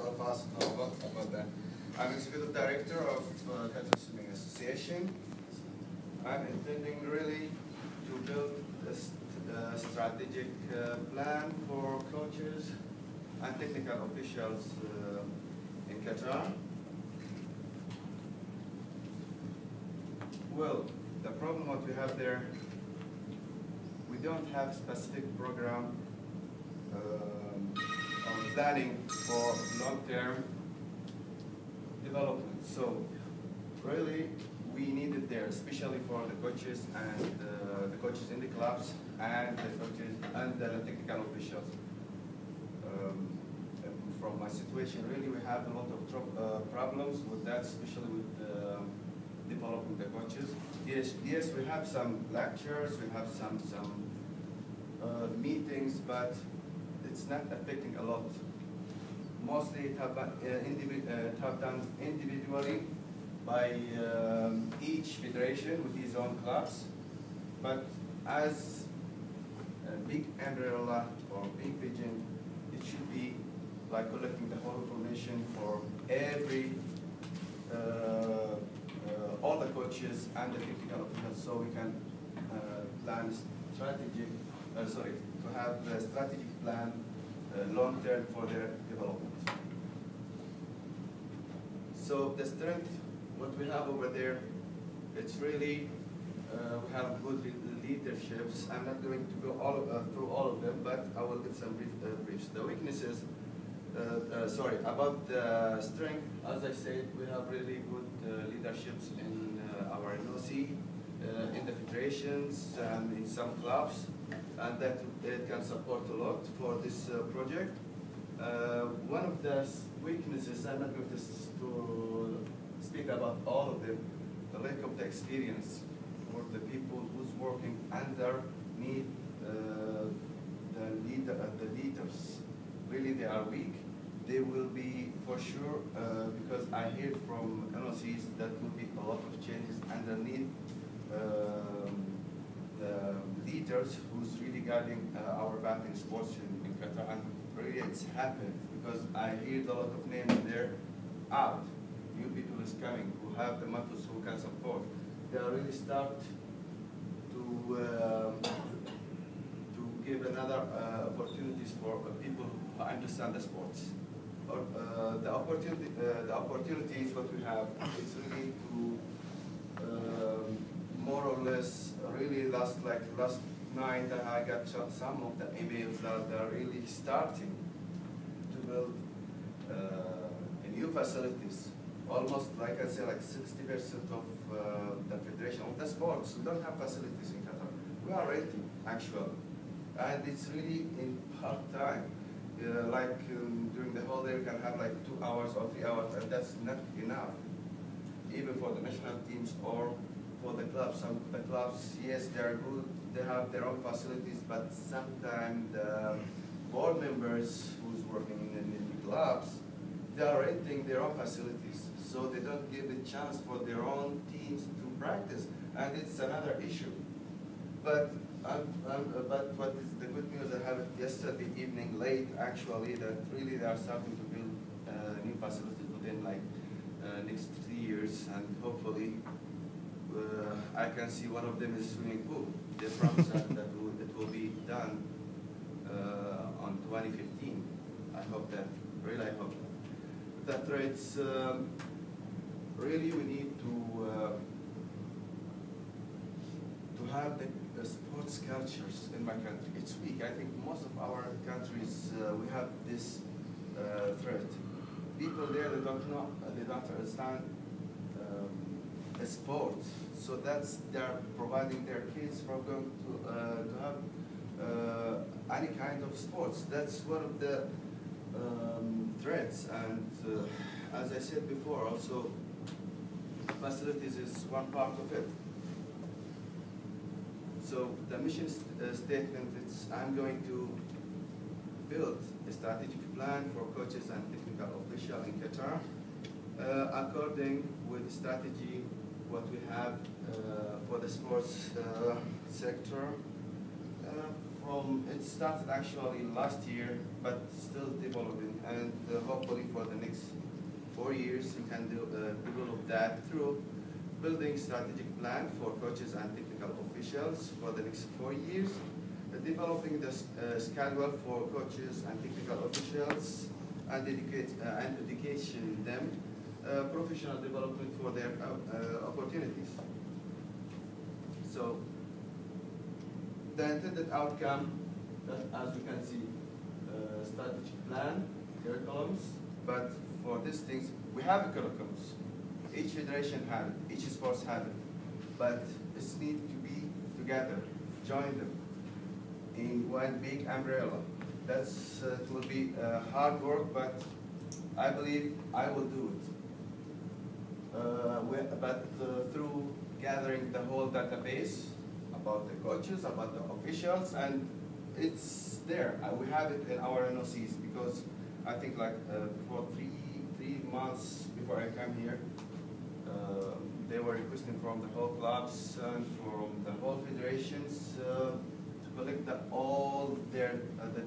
of us know about that. I'm Executive Director of Qatar Swimming Association. I'm intending really to build a strategic plan for coaches and technical officials in Qatar. Well, the problem what we have there, we don't have specific program on planning for long-term development. So really, we need it there, especially for the coaches and the coaches in the clubs and the coaches and the technical officials. From my situation, really, we have a lot of problems with that, especially with developing the coaches. Yes, we have some lectures, we have some meetings, but it's not affecting a lot. Mostly it have done individually by each federation with his own clubs. But as a big umbrella or big vision, it should be like collecting the whole information for every all the coaches and the technical officials, so we can plan strategic. To have a strategic plan long term for their development. So the strength, what we have over there, it's really we have good leaderships. I'm not going to go through all of them, but I will give some briefs. The weaknesses. About the strength, as I said, we have really good leaderships in our NOC, in the federations, and in some clubs, and that it can support a lot for this project. One of the weaknesses, I'm not going to speak about all of them, the lack of the experience for the people who's working underneath the leaders. Really, they are weak. They will be, for sure, because I hear from NOCs that will be a lot of changes underneath the leaders who's really guiding our bathing sports in Qatar. And really it's happened because I hear a lot of names there out. New people is coming who have the methods who can support. They really start to give another opportunities for people who understand the sports. Or the opportunities what we have is really to more or less really last night I got some of the emails that are really starting to build new facilities. Almost like I say, like 60% of the federation of the sports don't have facilities in Qatar. We are renting actually, and it's really in part time. During the whole day, you can have like 2 hours or 3 hours, and that's not enough, even for the national teams or for the clubs. Some of the clubs, yes, they're good, they have their own facilities, but sometimes the board members who's working in the clubs, they are renting their own facilities, so they don't give the chance for their own teams to practice, and it's another issue. But what is the good news? I have it yesterday evening late, actually, that really they are starting to build new facilities within like next 3 years, and hopefully I can see one of them is swimming pool. They promised that it will be done on 2015. I hope that, really I hope that. That it's really we need to have the sports cultures in my country. It's weak. I think most of our countries we have this threat. People there they don't know, they don't understand sports. So they're providing their kids from going to have any kind of sports. That's one of the threats. And as I said before, also facilities is one part of it. So the mission statement is I'm going to build a strategic plan for coaches and technical officials in Qatar according with the strategy what we have for the sports sector. It started actually last year, but still developing. and hopefully for the next 4 years we can develop that through building strategic plan for coaches and technical officials for the next 4 years, developing the schedule for coaches and technical officials, and education them, professional development for their opportunities. So the intended outcome, as you can see, strategic plan, curriculums, but for these things, we have curriculums. Each federation has it, each sports has it, but it needs to be together, join them in one big umbrella. That's it will be hard work, but I believe I will do it. Through gathering the whole database about the coaches, about the officials, and it's there. We have it in our NOCs because I think like for three months before I came here, they were requesting from the whole clubs and from the whole federations to collect all the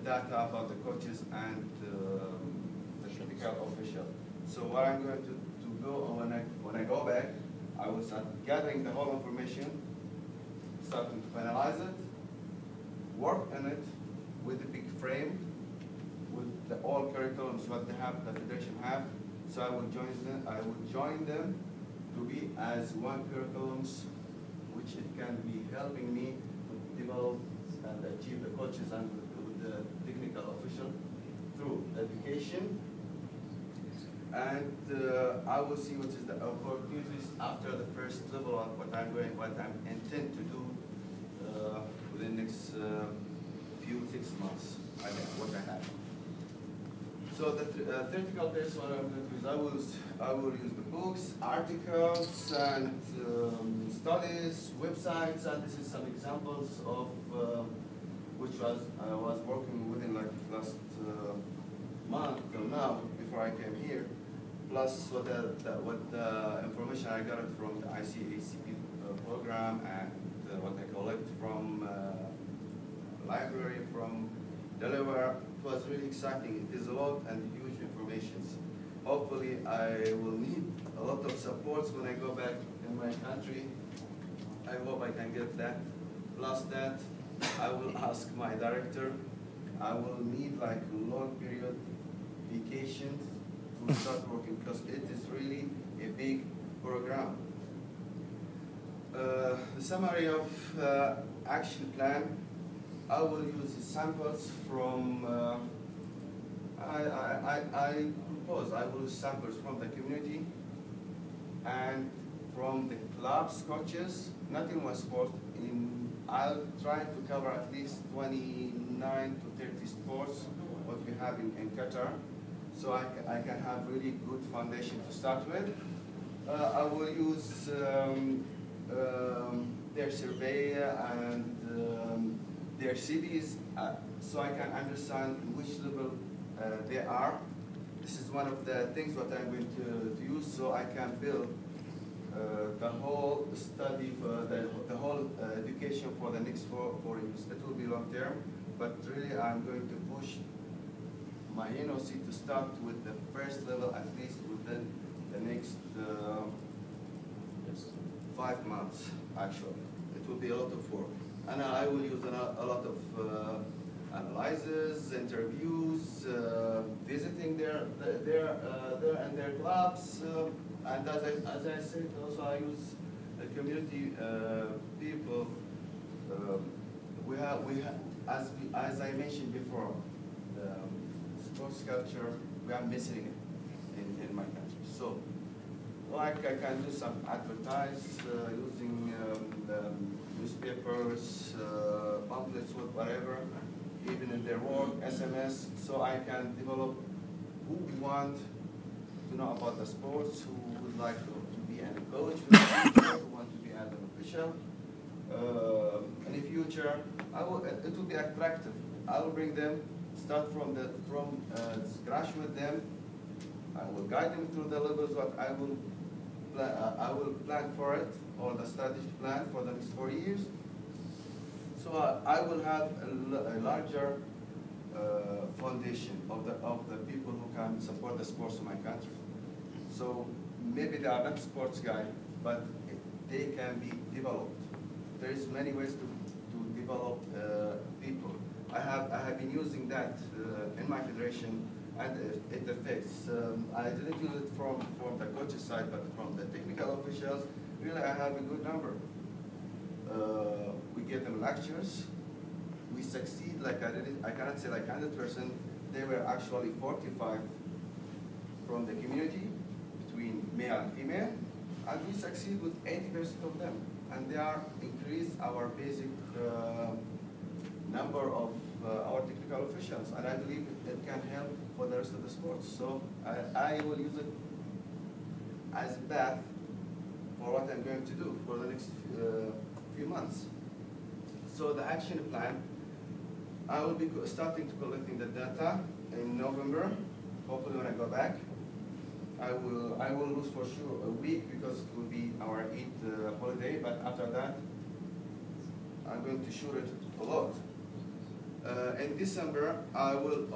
data about the coaches and the technical official. So what I'm going to go when I go back, I will start gathering the whole information, starting to analyze it, work on it with a big frame, with all curriculums what they have, the federation have. So I will join them to be as one curriculums, which it can be helping me to develop and achieve the coaches and the technical official through education. And I will see what is the opportunities after the first level of what I intend to do within the next few 6 months. What I have. So the theoretical base, what I'm going to do is I will use the books, articles, and studies, websites, and this is some examples of which I was working within like last month till now before I came here. Plus what the information I got from the Icecp program and what I collect from library from Delaware. It was really exciting. It is a lot and huge information. Hopefully I will need a lot of support when I go back in my country. I hope I can get that. Plus that, I will ask my director. I will need like long period vacations to start working because it is really a big program. The summary of action plan. I will use samples from, I propose I will use samples from the community and from the clubs, coaches, not in one sport. I'll try to cover at least 29 to 30 sports, what we have in Qatar, so I can have really good foundation to start with. I will use their survey and their cities, so I can understand which level they are. This is one of the things what I'm going to use, so I can build the whole study, for the whole education for the next 4 years. It will be long term, but really I'm going to push my NOC to start with the first level at least within the next 5 months, actually. It will be a lot of work. And I will use a lot of analyses, interviews, visiting their clubs, and as I said, also I use the community people. As I mentioned before, the sports culture, we are missing it in my country. So, like I can do some advertise using the newspapers, pamphlets, whatever, even in their work, SMS, so I can develop who we want to know about the sports, who would like to be a coach for the future, who want to be an official. In the future, it will be attractive. I will bring them, start from scratch with them. I will guide them through the levels what I will plan for it, or the strategic plan for the next 4 years. So I will have a larger foundation of the people who can support the sports in my country. So maybe they are not sports guy, but they can be developed. There is many ways to develop people. I have been using that in my federation, and it affects. I didn't use it from the coaches side, but from the technical officials. Really, I have a good number. We give them lectures. We succeed. Like I cannot say like 100%. They were actually 45 from the community between male and female, and we succeed with 80% of them. And they are increased our basic number of our technical officials, and I believe it can help for the rest of the sports. So I will use it as a path for what I'm going to do for the next few months. So the action plan, I will be starting to collecting the data in November. Hopefully when I go back, I will lose for sure a week because it will be our Eid holiday, but after that, I'm going to shoot it a lot. In December, I will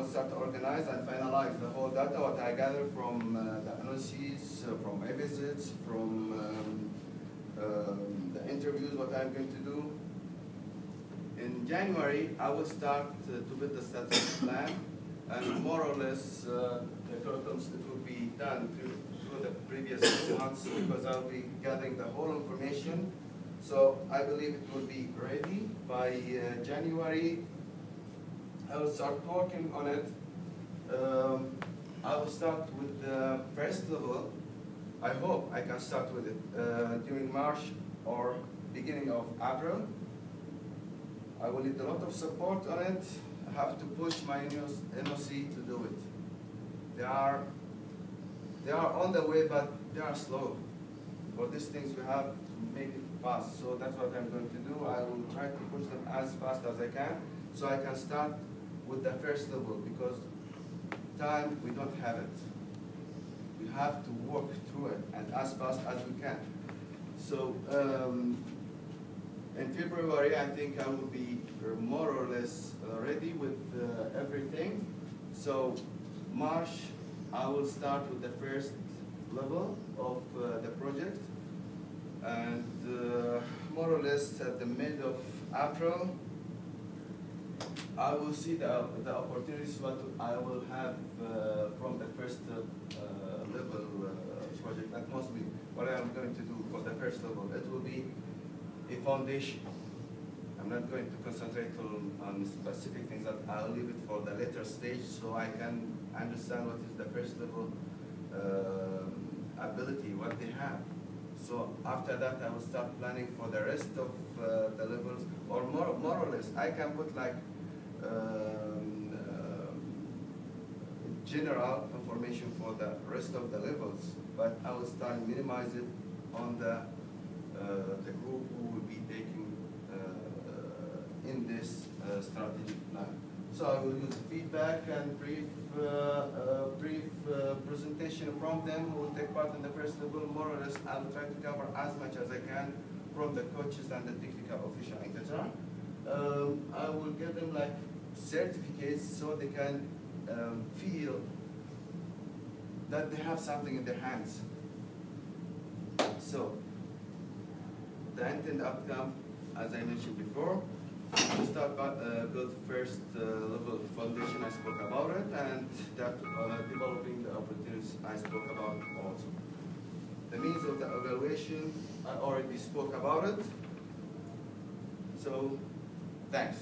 start to organize and finalize the whole data, what I gather from the analyses, from visits, from the interviews, what I'm going to do. In January, I will start to build the strategic plan, and more or less the curriculums it will be done through the previous months because I'll be gathering the whole information. So I believe it will be ready by January. I will start working on it. I will start with the first level. I hope I can start with it during March or beginning of April. I will need a lot of support on it. I have to push my NOC to do it. They are on the way, but they are slow. For these things, we have to make it fast. So that's what I'm going to do. I will try to push them as fast as I can, so I can start with the first level, because time, we don't have it. We have to work through it and as fast as we can. So in February, I think I will be more or less ready with everything. So March, I will start with the first level of the project, and more or less at the mid of April, I will see the opportunities what I will have from the first level project. And mostly what I am going to do for the first level, it will be a foundation. I'm not going to concentrate on specific things, that I'll leave it for the later stage so I can understand what is the first level ability, what they have. So after that, I will start planning for the rest of the levels, or more or less, I can put like general information for the rest of the levels, but I will start minimize it on the group who will be taking in this strategic plan. So I will use feedback and brief presentation from them who will take part in the first level. More or less, I will try to cover as much as I can from the coaches and the technical official, etc. I will give them like certificates so they can feel that they have something in their hands. So the intended outcome, as I mentioned before, to start build first level foundation, I spoke about it, and that developing the opportunities I spoke about also. The means of the evaluation, I already spoke about it. So, thanks.